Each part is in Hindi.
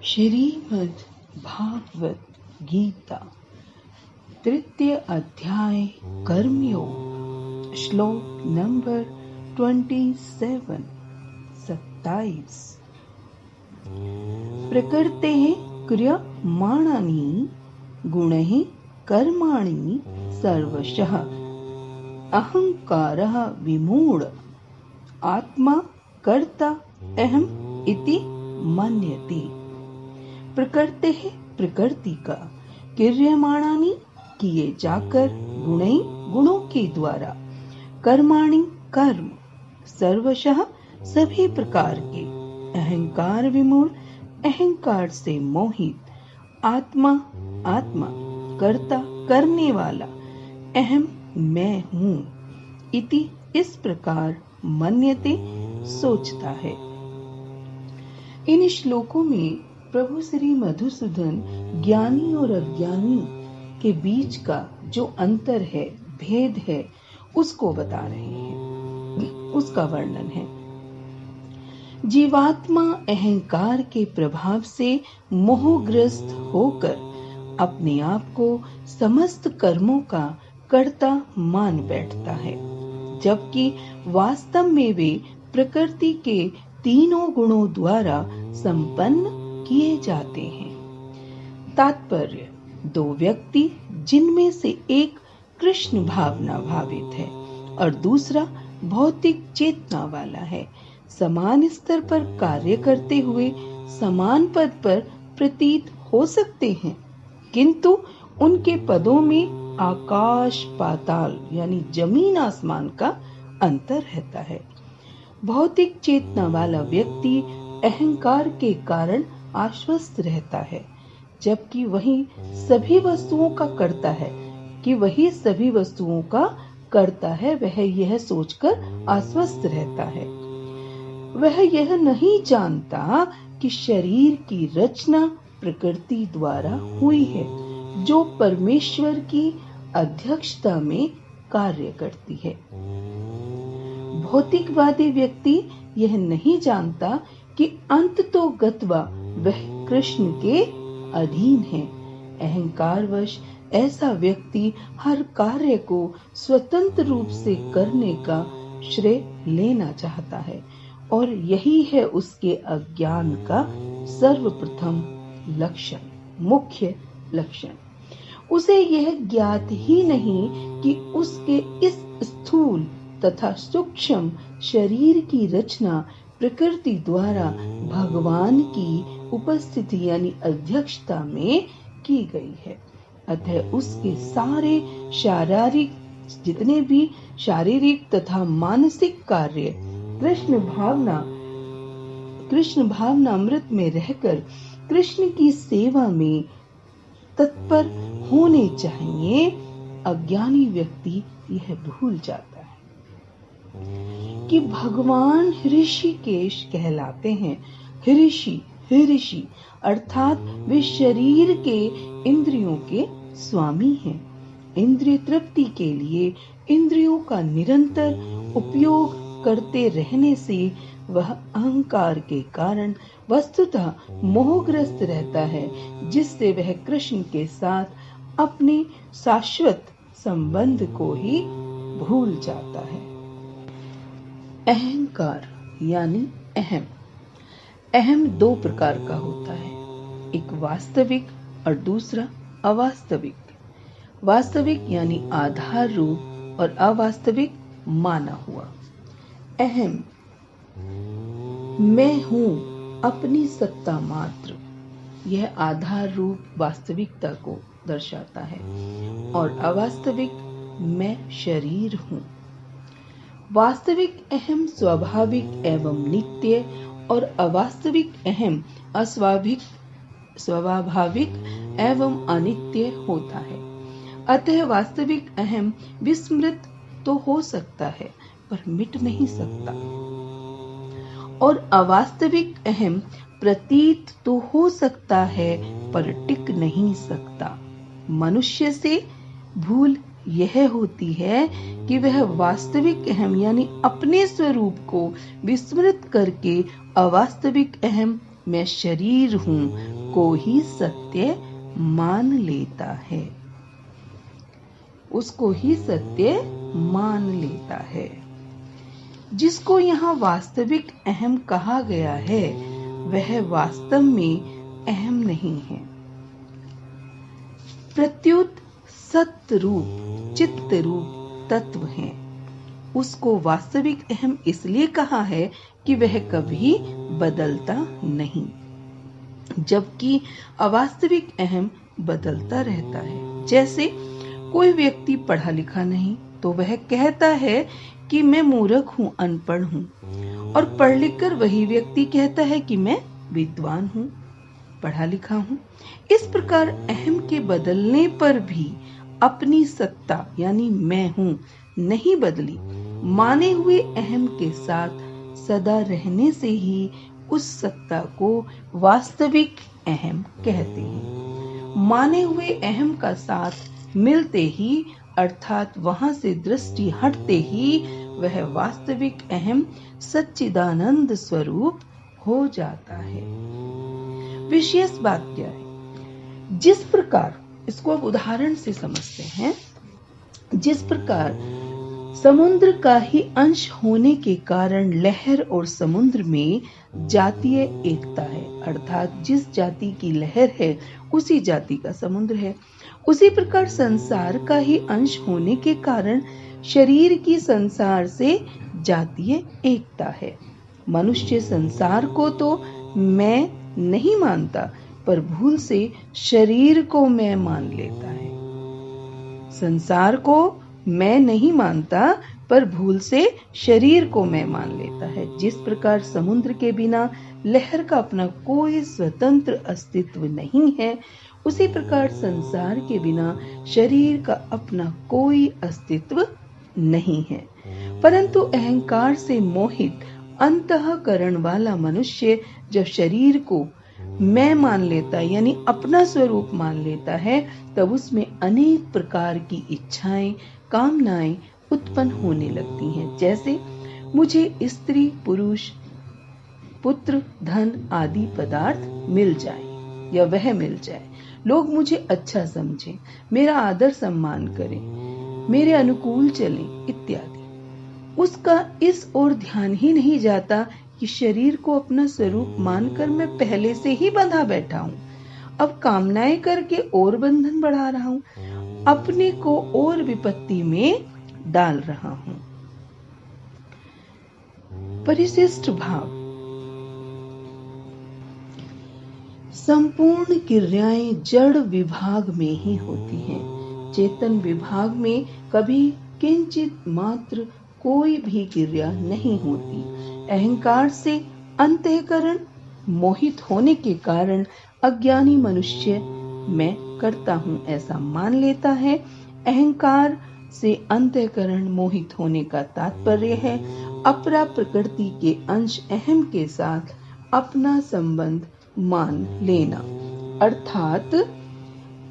श्रीमद् भागवत गीता तृतीय अध्याय कर्मयोग श्लोक नंबर 27 प्रकृतेः क्रियमाणानि गुणैः कर्माणि सर्वशः अहंकारः विमूढ आत्मा कर्ता अहम् इति मन्यते। प्रकृति है प्रकृति का, क्रियमाणानि किए जाकर, गुणों के द्वारा, कर्माणि कर्म, सर्वशः सभी प्रकार के, अहंकार विमूढ़ अहंकार से मोहित, आत्मा कर्ता करने वाला, अहम मैं हूँ, इति इस प्रकार मन्यते सोचता है। इन श्लोकों में प्रभु श्री मधुसूदन ज्ञानी और अज्ञानी के बीच का जो अंतर है, भेद है, उसको बता रहे हैं, उसका वर्णन है। जीवात्मा अहंकार के प्रभाव से मोहग्रस्त होकर अपने आप को समस्त कर्मों का कर्ता मान बैठता है, जबकि वास्तव में वे प्रकृति के तीनों गुणों द्वारा संपन्न किए जाते हैं। तात्पर्य, दो व्यक्ति जिनमें से एक कृष्ण भावना भावित है और दूसरा भौतिक चेतना वाला है, समान स्तर पर कार्य करते हुए समान पद पर प्रतीत हो सकते हैं, किंतु उनके पदों में आकाश पाताल यानी जमीन आसमान का अंतर रहता है। भौतिक चेतना वाला व्यक्ति अहंकार के कारण आश्वस्त रहता है, जबकि वही सभी वस्तुओं का करता है, वह यह सोचकर आश्वस्त रहता है। वह यह नहीं जानता कि शरीर की रचना प्रकृति द्वारा हुई है, जो परमेश्वर की अध्यक्षता में कार्य करती है। भौतिकवादी व्यक्ति यह नहीं जानता कि अंत तो गत्वा वह कृष्ण के अधीन है। अहंकारवश ऐसा व्यक्ति हर कार्य को स्वतंत्र रूप से करने का श्रेय लेना चाहता है, और यही है उसके अज्ञान का सर्वप्रथम मुख्य लक्षण। उसे यह ज्ञात ही नहीं कि उसके इस स्थूल तथा सूक्ष्म शरीर की रचना प्रकृति द्वारा भगवान की उपस्थिति यानी अध्यक्षता में की गई है। अतः उसके सारे जितने भी शारीरिक तथा मानसिक कार्य कृष्ण भावना अमृत में रहकर कृष्ण की सेवा में तत्पर होने चाहिए। अज्ञानी व्यक्ति यह भूल जाता है कि भगवान ऋषिकेश कहलाते हैं। ऋषि अर्थात वे शरीर के इंद्रियों के स्वामी हैं। इंद्रिय तृप्ति के लिए इंद्रियों का निरंतर उपयोग करते रहने से वह अहंकार के कारण वस्तुतः मोहग्रस्त रहता है, जिससे वह कृष्ण के साथ अपने शाश्वत संबंध को ही भूल जाता है। अहंकार यानी अहम दो प्रकार का होता है, एक वास्तविक और दूसरा अवास्तविक। वास्तविक यानी आधार रूप और अवास्तविक माना हुआ। अहम मैं हूँ अपनी सत्ता मात्र, यह आधार रूप वास्तविकता को दर्शाता है, और अवास्तविक मैं शरीर हूँ। वास्तविक अहम स्वाभाविक एवं नित्य और अवास्तविक अहम स्वाभाविक एवं अनित्य होता है। अतः वास्तविक अहम विस्मृत तो हो सकता है पर मिट नहीं सकता, और अवास्तविक अहम प्रतीत तो हो सकता है पर टिक नहीं सकता। मनुष्य से भूल यह होती है कि वह वास्तविक अहम यानी अपने स्वरूप को विस्मृत करके अवास्तविक अहम मैं शरीर हूँ, को ही सत्य मान लेता है, उसको ही सत्य मान लेता है। जिसको यहाँ वास्तविक अहम कहा गया है वह वास्तव में अहम नहीं है, प्रत्युत सत्य रूप चित्त रूप तत्व है। उसको वास्तविक अहम इसलिए कहा है कि वह कभी बदलता नहीं, जबकि अवास्तविक अहम बदलता रहता है। जैसे कोई व्यक्ति पढ़ा लिखा नहीं तो वह कहता है कि मैं मूर्ख हूं, अनपढ़ हूं, और पढ़ लिख कर वही व्यक्ति कहता है कि मैं विद्वान हूं, पढ़ा लिखा हूं। इस प्रकार अहम के बदलने पर भी अपनी सत्ता यानी मैं हूं नहीं बदली। माने हुए अहम के साथ सदा रहने से ही उस सत्ता को वास्तविक अहम कहते हैं। माने हुए अहम का साथ मिलते ही अर्थात वहां से दृष्टि हटते ही वह वास्तविक अहम सच्चिदानंद स्वरूप हो जाता है। विशेष बात क्या है? जिस प्रकार, इसको अब उदाहरण से समझते हैं, जिस प्रकार समुद्र का ही अंश होने के कारण लहर और समुद्र में जातीय एकता है, अर्थात जिस जाति की लहर है उसी जाति का समुद्र है। उसी प्रकार संसार का ही अंश होने के कारण शरीर की संसार से जातीय एकता है। मनुष्य संसार को तो मैं नहीं मानता, पर भूल से शरीर को मैं मान लेता है। संसार को मैं नहीं मानता, पर भूल से शरीर को मैं मान लेता है। जिस प्रकार समुद्र के बिना लहर का अपना कोई स्वतंत्र अस्तित्व नहीं है, उसी प्रकार संसार के बिना शरीर का अपना कोई अस्तित्व नहीं है। परंतु अहंकार से मोहित अंतःकरण वाला मनुष्य जब शरीर को मैं मान लेता है यानी अपना स्वरूप मान लेता है, तब उसमें अनेक प्रकार की इच्छाएं, कामनाएं उत्पन्न होने लगती हैं। जैसे मुझे स्त्री, पुरुष, पुत्र, धन आदि पदार्थ मिल जाए या वह मिल जाए, लोग मुझे अच्छा समझें, मेरा आदर सम्मान करें, मेरे अनुकूल चलें इत्यादि। उसका इस ओर ध्यान ही नहीं जाता कि शरीर को अपना स्वरूप मानकर मैं पहले से ही बंधा बैठा हूं, अब कामनाएं करके और बंधन बढ़ा रहा हूं, अपने को और विपत्ति में डाल रहा हूं। परिशिष्ट भाव। संपूर्ण क्रियाएं जड़ विभाग में ही होती हैं। चेतन विभाग में कभी किंचित मात्र कोई भी क्रिया नहीं होती। अहंकार से अंतःकरण मोहित होने के कारण अज्ञानी मनुष्य मैं करता हूं ऐसा मान लेता है। अहंकार से अंतःकरण मोहित होने का तात्पर्य है अपरा प्रकृति के अंश अहम के साथ अपना संबंध मान लेना, अर्थात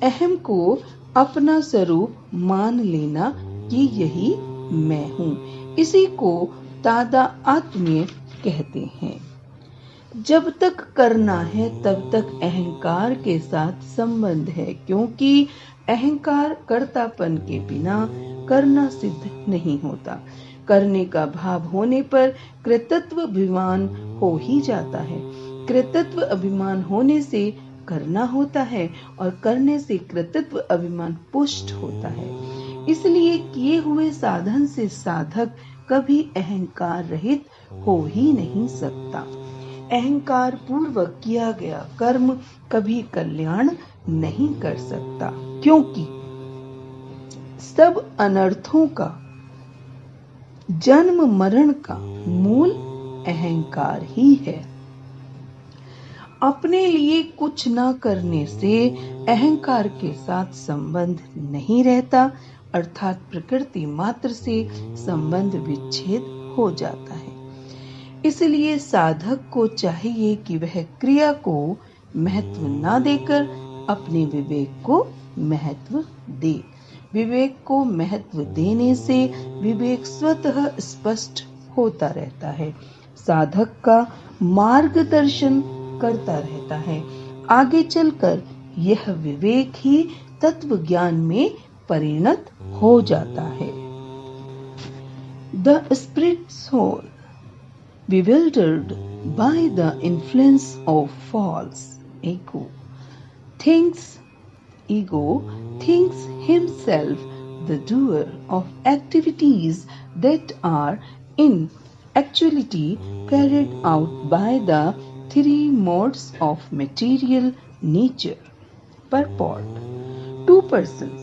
अहम को अपना स्वरूप मान लेना कि यही मैं हूं। इसी को तादात्म्य कहते हैं। जब तक करना है तब तक अहंकार के साथ संबंध है, क्योंकि अहंकार कर्तापन के बिना करना सिद्ध नहीं होता। करने का भाव होने पर कृतत्व अभिमान हो ही जाता है। कृतत्व अभिमान होने से करना होता है और करने से कृतत्व अभिमान पुष्ट होता है। इसलिए किए हुए साधन से साधक कभी अहंकार रहित हो ही नहीं सकता। अहंकार पूर्वक किया गया कर्म कभी कल्याण नहीं कर सकता, क्योंकि सब अनर्थों का, जन्म मरण का मूल अहंकार ही है। अपने लिए कुछ न करने से अहंकार के साथ संबंध नहीं रहता, अर्थात प्रकृति मात्र से संबंध विच्छेद हो जाता है। इसलिए साधक को चाहिए कि वह क्रिया को महत्व न देकर अपने विवेक को महत्व दे। विवेक को महत्व देने से विवेक स्वतः स्पष्ट होता रहता है, साधक का मार्गदर्शन करता रहता है, आगे चलकर यह विवेक ही तत्व ज्ञान में परिणत हो जाता है। The spirit soul, bewildered by the influence of false ego, thinks himself the doer of activities that are in actuality carried out by the three modes of material nature. Purport: two persons,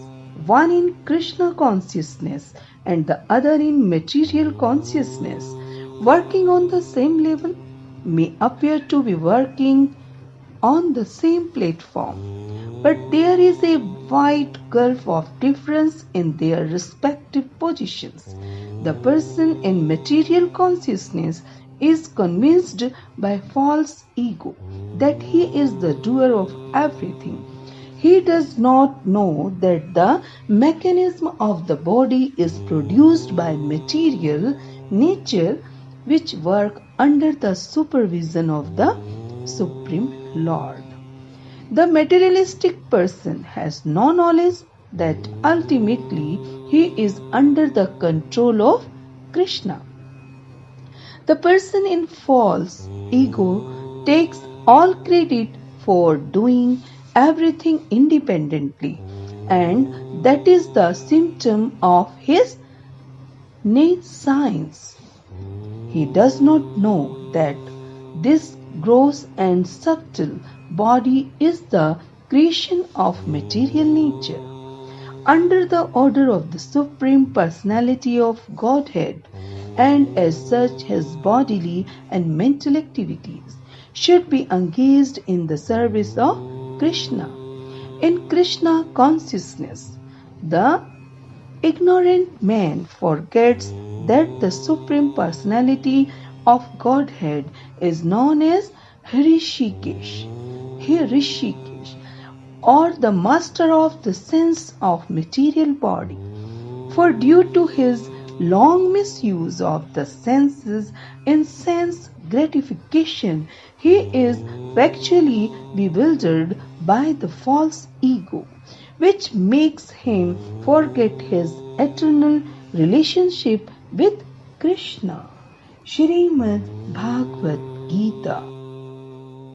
one in Krishna consciousness and the other in material consciousness, working on the same level, may appear to be working on the same platform, but there is a wide gulf of difference in their respective positions. The person in material consciousness is convinced by false ego that he is the doer of everything. He does not know that the mechanism of the body is produced by material nature, which work under the supervision of the Supreme Lord. The materialistic person has no knowledge that ultimately he is under the control of Krishna. The person in false ego takes all credit for doing everything independently, and that is the symptom of his nescience. He does not know that this gross and subtle body is the creation of material nature. Under the order of the Supreme Personality of Godhead, and as such his bodily and mental activities should be engaged in the service of Krishna. In Krishna consciousness, the ignorant man forgets that the Supreme Personality of Godhead is known as Hrishikesh, or the master of the sense of material body. For due to his long misuse of the senses in sense gratification, he is actually bewildered by the false ego, which makes him forget his eternal relationship with Krishna. Shrimad Bhagavad Gita